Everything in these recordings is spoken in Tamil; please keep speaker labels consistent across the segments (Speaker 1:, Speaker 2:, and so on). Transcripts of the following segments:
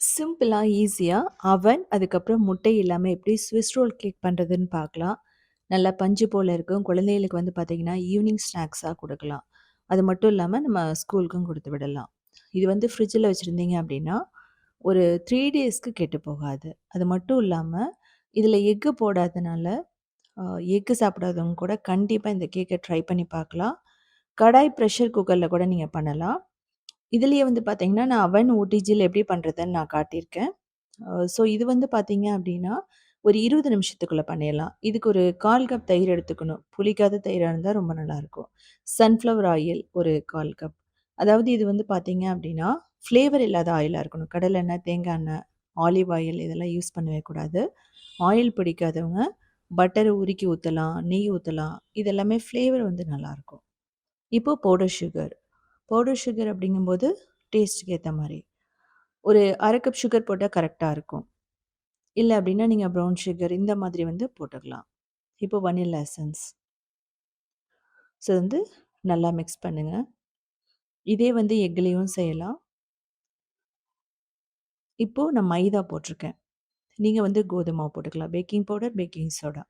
Speaker 1: சிம்பிளா, ஈஸியா அவன், அதுக்கப்புறம் முட்டை இல்லாம எப்படி ஸ்விஸ் ரோல் கேக் பண்றதுன்னு பார்க்கலாம். நல்லா பஞ்சு போல இருக்கும். குழந்தைகளுக்கு வந்து பார்த்தீங்கன்னா, ஈவினிங் ஸ்நாக்ஸா குடுக்கலாம். அது மட்டும் இல்லாம நம்ம ஸ்கூலுக்கும் குடுத்து விடலாம். இது வந்து ஃப்ரிட்ஜில வச்சிருந்தீங்க அப்படின்னா, ஒரு 3 டேஸ்க்கு கெட்டு போகாது. அது மட்டும் இல்லாம, இதில எக்கு போடாதனால, அ எக்கு சாப்பிடாதவங்க கூட கண்டிப்பா இந்த கேக்க ட்ரை பண்ணி பார்க்கலாம். கடாய் பிரஷர் குக்கர்ல கூட நீங்க பண்ணலாம். இதுலயே வந்து பார்த்தீங்கன்னா, நான் அவன் ஓடிஜில எப்படி பண்றதுன்னு நான் காட்டியிருக்கேன். ஸோ இது வந்து பார்த்தீங்க அப்டின்னா, ஒரு 20 நிமிஷத்துக்குள்ள பண்ணிறலாம். இதுக்கு ஒரு 1/4 கப் தயிர் எடுத்துக்கணும். புளிக்காத தயிரா இருந்தா ரொம்ப நல்லாயிருக்கும். சன்ஃப்ளவர் ஆயில் ஒரு 1/4 கப். அதாவது இது வந்து பார்த்தீங்க அப்டின்னா, ஃப்ளேவர் இல்லாத ஆயிலா இருக்கணும். கடலெண்ணெய், தேங்காய் எண்ணெய், ஆலிவ் ஆயில் இதெல்லாம் யூஸ் பண்ணவே கூடாது. ஆயில் பிடிக்காதவங்க பட்டர உருக்கி ஊத்தலாம், நெய் ஊத்தலாம். இது எல்லாமே ஃப்ளேவர் வந்து நல்லாயிருக்கும். இப்போ பவுடர் சுகர். பவுடர் சுகர் அப்படிங்கும்போது டேஸ்ட்டுக்கு ஏத்த மாரி. ஒரு 1/2 கப் சுகர் போட்டா கரெக்ட்டா இருக்கும். இல்ல அப்டின்னா, நீங்க ப்ரவுன் சுகர் இந்த மாதிரி வந்து போட்டுக்கலாம். இப்போ வனில்லா எசன்ஸ். ஸோ வந்து நல்லா மிக்ஸ் பண்ணுங்க. இதே வந்து எக்லயும் செய்யலாம். இப்போ நான் மைதா போட்டிருக்கேன். நீங்க வந்து கோதும மாவு போட்டுக்கலாம். பேக்கிங் பவுடர், பேக்கிங் சோடா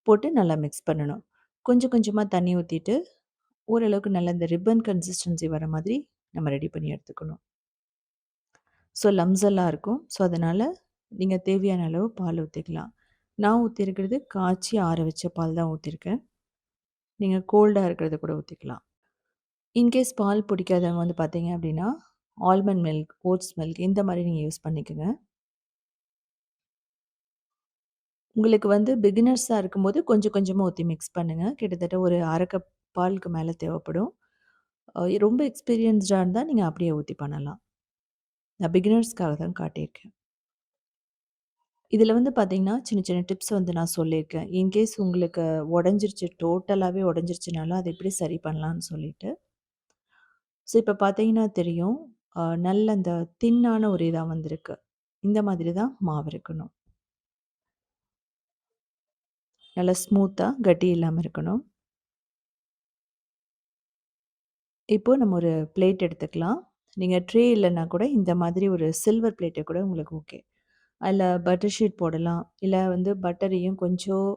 Speaker 1: போட்டு நல்லா மிக்ஸ் பண்ணணும். கொஞ்சம் கொஞ்சமா தண்ணி ஊத்திட்டு, ஓரளவுக்கு நல்லா இந்த ரிப்பன் கன்சிஸ்டன்சி வர மாதிரி நம்ம ரெடி பண்ணி எடுத்துக்கணும். ஸோ லம்ஸ் எல்லாம் இருக்கும். ஸோ அதனால நீங்க தேவையான அளவு பால் ஊத்திக்கலாம். நான் ஊத்தியிருக்கிறது காய்ச்சி ஆற வச்ச பால் தான் ஊத்தியிருக்கேன். நீங்க கோல்டா இருக்கிறத கூட ஊத்திக்கலாம். இன்கேஸ் பால் பிடிக்காதவங்க வந்து பார்த்தீங்க அப்படின்னா, ஆல்மண்ட் மில்க், ஓட்ஸ் மில்க் இந்த மாரி நீங்க யூஸ் பண்ணிக்கங்க. உங்களுக்கு வந்து பிகினர்ஸா இருக்கும்போது கொஞ்சம் கொஞ்சமா ஊத்தி மிக்ஸ் பண்ணுங்க. கிட்டத்தட்ட ஒரு 1/2 கப் பாலுக்கு மேல தேவைப்படும். ரொம்ப எக்ஸ்பீரியன்ஸ்டா இருந்தா நீங்க அப்படியே ஊத்தி பண்ணலாம். நான் பிகினர்ஸ்க்காக தான் காட்டியிருக்கேன். இதில வந்து பார்த்தீங்கன்னா, சின்ன சின்ன டிப்ஸ் வந்து நான் சொல்லியிருக்கேன். இன்கேஸ் உங்களுக்கு உடைஞ்சிருச்சு, டோட்டலாவே உடைஞ்சிருச்சுனாலும், அத எப்படி சரி பண்ணலான்னு சொல்லிட்டு. ஸோ இப்ப பார்த்தீங்கன்னா தெரியும். நல்ல அந்த தின்னான ஒரு இதா வந்திருக்கு. இந்த மாதிரி தான் மாவு இருக்கணும். நல்லா ஸ்மூத்தா, கட்டி இல்லாம இருக்கணும். இப்போ நம்ம ஒரு பிளேட் எடுத்துக்கலாம். நீங்க ட்ரே இல்லன்னா கூட இந்த மாதிரி ஒரு சில்வர் பிளேட்டே கூட உங்களுக்கு ஓகே. அதில பட்டர் ஷீட் போடலாம். இல்ல வந்து பட்டரையும் கொஞ்சம்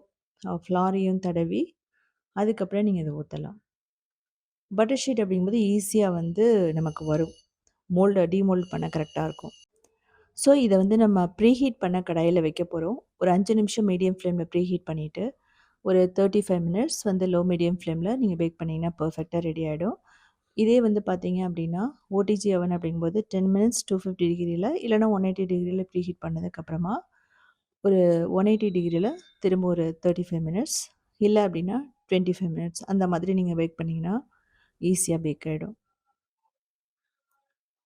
Speaker 1: ஃப்ளாரையும் தடவி, அதுக்கப்புறம் நீங்க இத ஊத்தலாம். பட்டர் ஷீட் அப்படிங்கும்போது ஈஸியா வந்து நமக்கு வரும். டீமோல்ட் பண்ண கரெக்ட்டா இருக்கும். ஸோ இத வந்து நம்ம ப்ரீஹீட் பண்ண கடாயில வைக்க போறோம். ஒரு 5 நிமிஷம் மீடியம் ஃப்ளேம்ல ப்ரீஹீட் பண்ணிட்டு, ஒரு 35 மினிட்ஸ் வந்து லோ மீடியம் ஃப்ளேம்ல நீங்க பேக் பண்ணீங்கன்னா பெர்ஃபெக்ட்டா ரெடி ஆயிடும். இதே வந்து பார்த்தீங்க அப்படின்னா, ஓடிஜி அவன் அப்படிங்கும்போது 10 மினிட்ஸ் 250 டிகிரில இல்லன்னா 180 டிகிரில ப்ரீஹீட் பண்ணதுக்கப்புறமா, ஒரு 180 டிகிரில திரும்ப ஒரு 35 மினிட்ஸ் இல்ல அப்படின்னா 25 மினிட்ஸ் அந்த மாதிரி நீங்க பேக் பண்ணீங்கன்னா, ஈஸியா பேக் ஆயிடும்.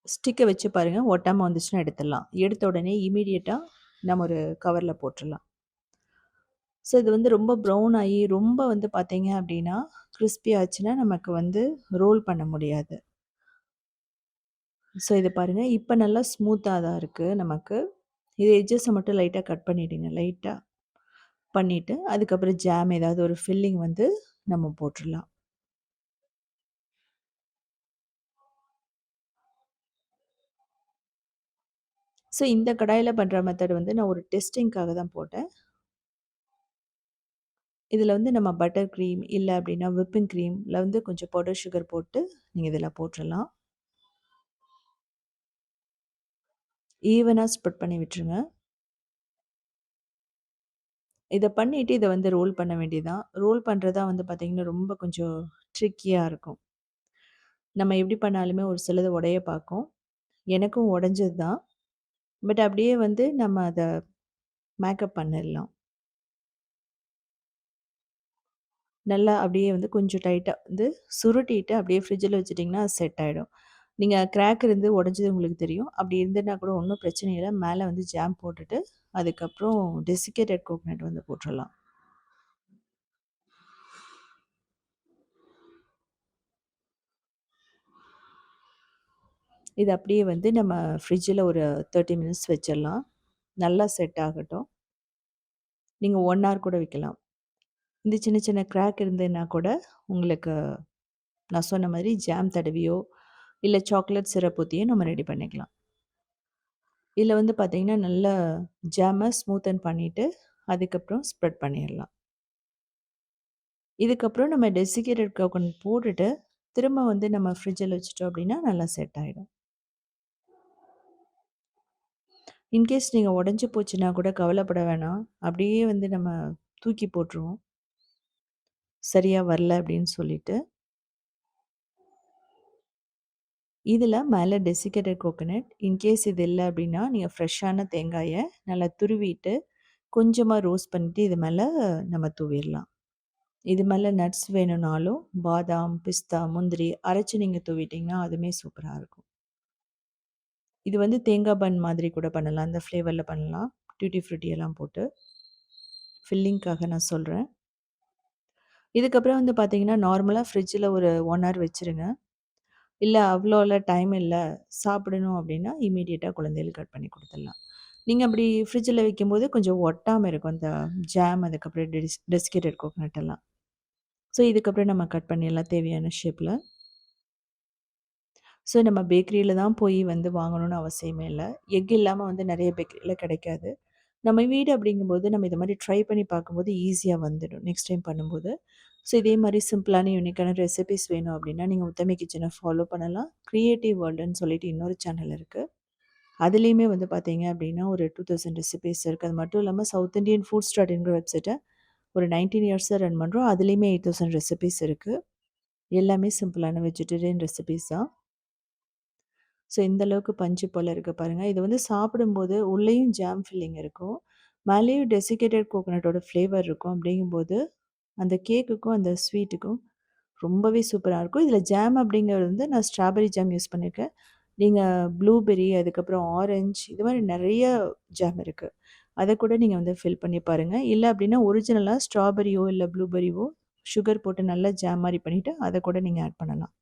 Speaker 1: ஸ்டிக்க வச்சு பாருங்க. ஒட்டாம வந்துச்சுன்னா எடுத்துடலாம். எடுத்த உடனே இம்மீடியட்டா நம்ம ஒரு கவர்ல போட்டுறலாம். ஸோ இது வந்து ரொம்ப ப்ரவுன் ஆயி, ரொம்ப வந்து பார்த்தீங்க அப்டின்னா, கிரிஸ்பி ஆச்சுன்னா நமக்கு வந்து ரோல் பண்ண முடியாது. ஸோ இது பாருங்க. இப்ப நல்லா ஸ்மூத்தா தான் இருக்கு நமக்கு. இது எட்ஜஸ மட்டும் லைட்டா கட் பண்ணிடுங்க. லைட்டா பண்ணிட்டு, அதுக்கப்புறம் ஜாம் ஏதாவது ஒரு ஃபில்லிங் வந்து நம்ம போட்டுறலாம். ஸோ இந்த கடாயில பண்ற மெத்தட் வந்து நான் ஒரு டெஸ்டிங்க்காக தான் போட்டேன். இதில வந்து நம்ம பட்டர் கிரீம், இல்ல அப்டின்னா விப்பிங் கிரீம்ல வந்து கொஞ்சம் பவுடர் சுகர் போட்டு நீங்க இதில போட்டுறலாம். ஈவனா ஸ்ப்ரெட் பண்ணி விட்டுருங்க. இத பண்ணிட்டு இத வந்து ரோல் பண்ண வேண்டியது தான். ரோல் பண்றது தான் வந்து பார்த்தீங்கன்னா, ரொம்ப கொஞ்சம் ட்ரிக்கியா இருக்கும். நம்ம எப்படி பண்ணாலுமே ஒரு சிலது உடைய பார்க்கும். எனக்கும் உடைஞ்சது தான். பட் அப்படியே வந்து நம்ம அத மேக்கப் பண்ணிடலாம். நல்லா அப்படியே வந்து கொஞ்சம் டைட்டா வந்து சுருட்டிட்டு அப்படியே ஃப்ரிட்ஜில வச்சுட்டிங்கன்னா, அது செட் ஆயிடும். நீங்க கிராக் இருந்து உடைஞ்சது உங்களுக்கு தெரியும். அப்படி இருந்ததுனா கூட ஒண்ணும் பிரச்சனை இல்ல. மேல வந்து ஜாம் போட்டுட்டு, அதுக்கப்புறம் டெசிகேட்டட் கோகனட் வந்து போட்டுறலாம். இது அப்படியே வந்து நம்ம ஃப்ரிட்ஜில ஒரு 30 மினிட்ஸ் வச்சிடலாம். நல்லா செட் ஆகட்டும். நீங்க 1 ஹவர் கூட வைக்கலாம். இந்த சின்ன சின்ன கிராக் இருந்ததுன்னா கூட, உங்களுக்கு நான் சொன்ன மாதிரி ஜாம் தடவியோ, இல்ல சாக்லேட் சிரப் ஊத்தியோ நம்ம ரெடி பண்ணிக்கலாம். இதில வந்து பார்த்தீங்கன்னா, நல்லா ஜாம ஸ்மூத்தன் பண்ணிட்டு, அதுக்கப்புறம் ஸ்ப்ரெட் பண்ணிறலாம். இதுக்கப்புறம் நம்ம டெசிகேட்டட் கோகனட் போட்டுட்டு, திரும்ப வந்து நம்ம ஃப்ரிட்ஜில வச்சுட்டோம் அப்டின்னா, நல்லா செட் ஆயிடும். இன்கேஸ் நீங்க உடைஞ்சு போச்சுன்னா கூட கவலைப்பட வேணாம். அப்படியே வந்து நம்ம தூக்கி போட்டுருவோம். சரியா வரல அப்படின்னு சொல்லிட்டு. இதில மேல டெசிகேட்டட் கோகனட் இன்கேஸ் இது இல்ல அப்படின்னா, நீங்க ஃப்ரெஷ்ஷான தேங்காய நல்லா துருவிட்டு, கொஞ்சமா ரோஸ்ட் பண்ணிட்டு இது மேல நம்ம தூவிரலாம். இது மேல நட்ஸ் வேணும்னாலும் பாதாம், பிஸ்தா, முந்திரி அரைச்சு நீங்க தூவிட்டீங்கன்னா, அதுவுமே சூப்பரா இருக்கும். இது வந்து தேங்காய் பன் மாதிரி கூட பண்ணலாம். அந்த ஃப்ளேவர்ல பண்ணலாம். டூட்டி ஃப்ரூட்டி எல்லாம் போட்டு. ஃபில்லிங்க்காக நான் சொல்றேன். இதுக்கப்புறம் வந்து பார்த்தீங்கன்னா, நார்மலா ஃப்ரிட்ஜில ஒரு 1 ஹவர் வச்சுருங்க. இல்ல அவ்வளோலாம் டைம் இல்ல, சாப்பிடணும் அப்டின்னா, இம்மீடியட்டா குழந்தைகளுக்கு கட் பண்ணி குடுத்துடலாம். நீங்க அப்படி ஃப்ரிட்ஜில வைக்கும்போது கொஞ்சம் ஒட்டாம இருக்கும். அந்த ஜாம் அதுக்கப்புறம் டெசிகேட்டட் கோகனட் எல்லாம். ஸோ, இதுக்கப்புறம் நம்ம கட் பண்ணிடலாம் தேவையான ஷேப்ல. ஸோ, நம்ம பேக்கரியில தான் போய் வந்து வாங்கணும்னு அவசியமே இல்ல. எக் இல்லாம வந்து நெறைய பேக்கரியில கிடைக்காது. நம்ம வீடு அப்படிங்கும்போது, நம்ம இத மாரி ட்ரை பண்ணி பார்க்கும்போது ஈஸியா வந்துடும். நெக்ஸ்ட் டைம் பண்ணும்போது. ஸோ இதே மாரி சிம்பிளான யூனிக்கான ரெசிபீஸ் வேணும் அப்படின்னா, நீங்க உத்தமி கிச்சன ஃபாலோ பண்ணலாம். கிரியேட்டிவ் வேர்ல்டுன்னு சொல்லிட்டு இன்னொரு சேனல் இருக்கு. அதுலயுமே வந்து பார்த்தீங்க அப்படின்னா, ஒரு 2000 ரெசிபீஸ் இருக்கு. அது மட்டும் இல்லாம சவுத் இண்டியன் ஃபுட் ஸ்டார்ட்ங்கிற வெப்சைட்ட ஒரு 19 இயர்ஸா ரன் பண்றோம். அதுலயுமே 8000 ரெசிபீஸ் இருக்கு. எல்லாமே சிம்பிளான வெஜிடேரியன் ரெசிபீஸ் தான். ஸோ இந்த அளவுக்கு பஞ்சு போல இருக்கு பாருங்க. இது வந்து சாப்பிடும்போது உள்ளேயும் ஜாம் ஃபில்லிங் இருக்கும். மேலேயும் டெசிகேட்டட் கோகனட்டோட ஃப்ளேவர் இருக்கும். அப்படிங்கும்போது, அந்த கேக்குக்கும், அந்த ஸ்வீட்டுக்கும் ரொம்பவே சூப்பரா இருக்கும். இதில ஜாம் அப்படிங்கிறது வந்து நான் ஸ்ட்ராபெர்ரி ஜாம் யூஸ் பண்ணியிருக்கேன். நீங்க ப்ளூபெர்ரி, அதுக்கப்புறம் ஆரஞ்ச் இது மாரி நெறைய ஜாம் இருக்கு. அத கூட நீங்க வந்து ஃபில் பண்ணி பாருங்க. இல்ல அப்படின்னா ஒரிஜினலா ஸ்ட்ராபெர்ரியோ, இல்ல ப்ளூபெர்ரிவோ சுகர் போட்டு நல்லா ஜாம் மாரி பண்ணிட்டு, அத கூட நீங்க ஆட் பண்ணலாம்.